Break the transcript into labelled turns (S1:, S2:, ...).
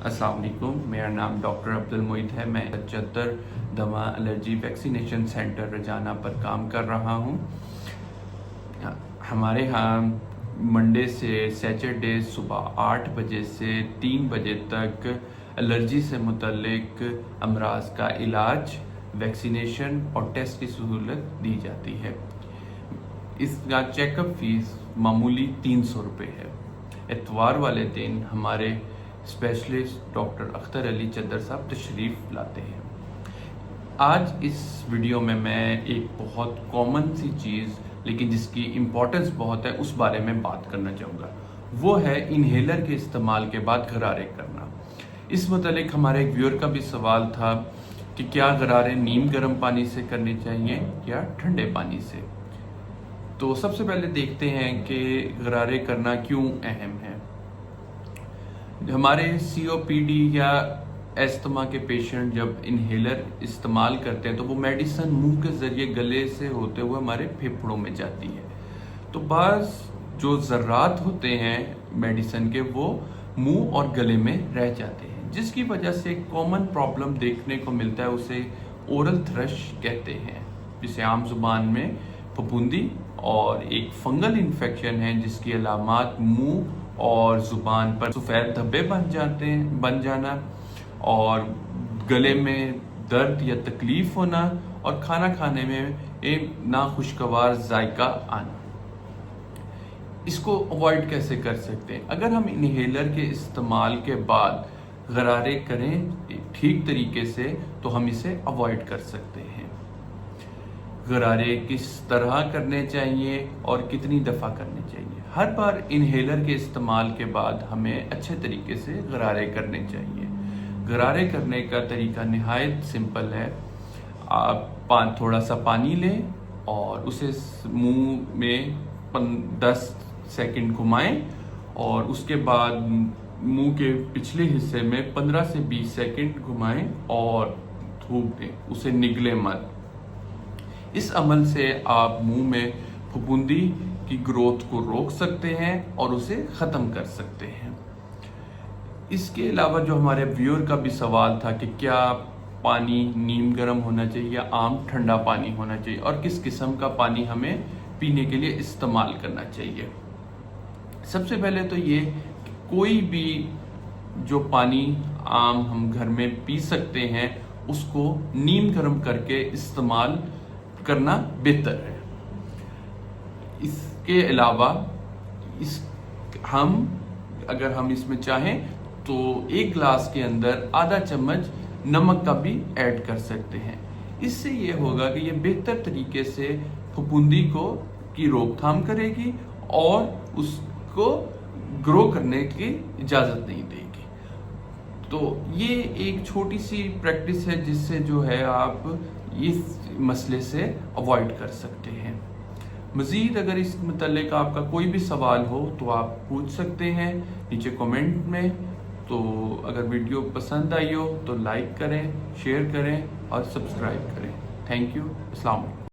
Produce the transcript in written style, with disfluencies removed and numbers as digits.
S1: अस्सलाम वालेकुम, मेरा नाम डॉक्टर अब्दुल मोइद है। मैं 75 दमा एलर्जी वैक्सीनेशन सेंटर रजाना पर काम कर रहा हूँ। हमारे यहाँ मंडे से सैटरडे सुबह 8 बजे से 3 बजे तक एलर्जी से मुतल्लिक अमराज का इलाज, वैक्सीनेशन और टेस्ट की सहूलत दी जाती है। इसका चेकअप फीस मामूली 300 रुपये है। इतवार वाले दिन हमारे स्पेशलिस्ट डॉक्टर अख्तर अली चद्दर साहब तशरीफ़ लाते हैं। आज इस वीडियो में मैं एक बहुत कॉमन सी चीज़ लेकिन जिसकी इम्पोर्टेंस बहुत है उस बारे में बात करना चाहूँगा। वो है इन्हेलर के इस्तेमाल के बाद गरारे करना। इस मुतालिक हमारे एक व्यूअर का भी सवाल था कि क्या गरारे नीम गर्म पानी से करने चाहिए या ठंडे पानी से। तो सबसे पहले देखते हैं कि गरारे करना क्यों अहम है। हमारे COPD या एस्थमा के पेशेंट जब इन्हेलर इस्तेमाल करते हैं तो वो मेडिसिन मुंह के ज़रिए गले से होते हुए हमारे फेफड़ों में जाती है। तो बाज़ जो ज़र्रात होते हैं मेडिसिन के वो मुंह और गले में रह जाते हैं, जिसकी वजह से एक कॉमन प्रॉब्लम देखने को मिलता है, उसे ओरल थ्रश कहते हैं, जिसे आम जुबान में फफूंदी और एक फंगल इन्फेक्शन है जिसकी अलामात मुंह और ज़ुबान पर सफ़ेद धब्बे बन जाना और गले में दर्द या तकलीफ़ होना और खाना खाने में एक नाखुशगवार जायका आना। इसको अवॉइड कैसे कर सकते हैं? अगर हम इन्हेलर के इस्तेमाल के बाद गरारे करें ठीक तरीके से तो हम इसे अवॉइड कर सकते हैं। गरारे किस तरह करने चाहिए और कितनी दफ़ा करने चाहिए? हर बार इन्हेलर के इस्तेमाल के बाद हमें अच्छे तरीके से गरारे करने चाहिए। गरारे करने का तरीका निहायत सिंपल है। आप थोड़ा सा पानी लें और उसे मुंह में 10 सेकंड घुमाएं और उसके बाद मुंह के पिछले हिस्से में 15 से 20 सेकंड घुमाएं और थूक दें, उसे निगले मत। इस अमल से आप मुंह में फफूंदी की ग्रोथ को रोक सकते हैं और उसे ख़त्म कर सकते हैं। इसके अलावा जो हमारे व्यूअर का भी सवाल था कि क्या पानी नीम गर्म होना चाहिए या आम ठंडा पानी होना चाहिए और किस किस्म का पानी हमें पीने के लिए इस्तेमाल करना चाहिए। सबसे पहले तो ये कि कोई भी जो पानी आम हम घर में पी सकते हैं उसको नीम गर्म करके इस्तेमाल करना बेहतर है। इसके अलावा अगर हम इसमें चाहें तो एक गिलास के अंदर आधा चम्मच नमक का भी ऐड कर सकते हैं। इससे ये होगा कि ये बेहतर तरीके से फफूंदी की रोकथाम करेगी और उसको ग्रो करने की इजाज़त नहीं देगी। तो ये एक छोटी सी प्रैक्टिस है जिससे जो है आप इस मसले से अवॉइड कर सकते हैं। मज़ीद अगर इस मुतल्लिक आपका कोई भी सवाल हो तो आप पूछ सकते हैं नीचे कमेंट में। तो अगर वीडियो पसंद आई हो तो लाइक करें, शेयर करें और सब्सक्राइब करें। Thank you. अस्सलाम वालेकुम।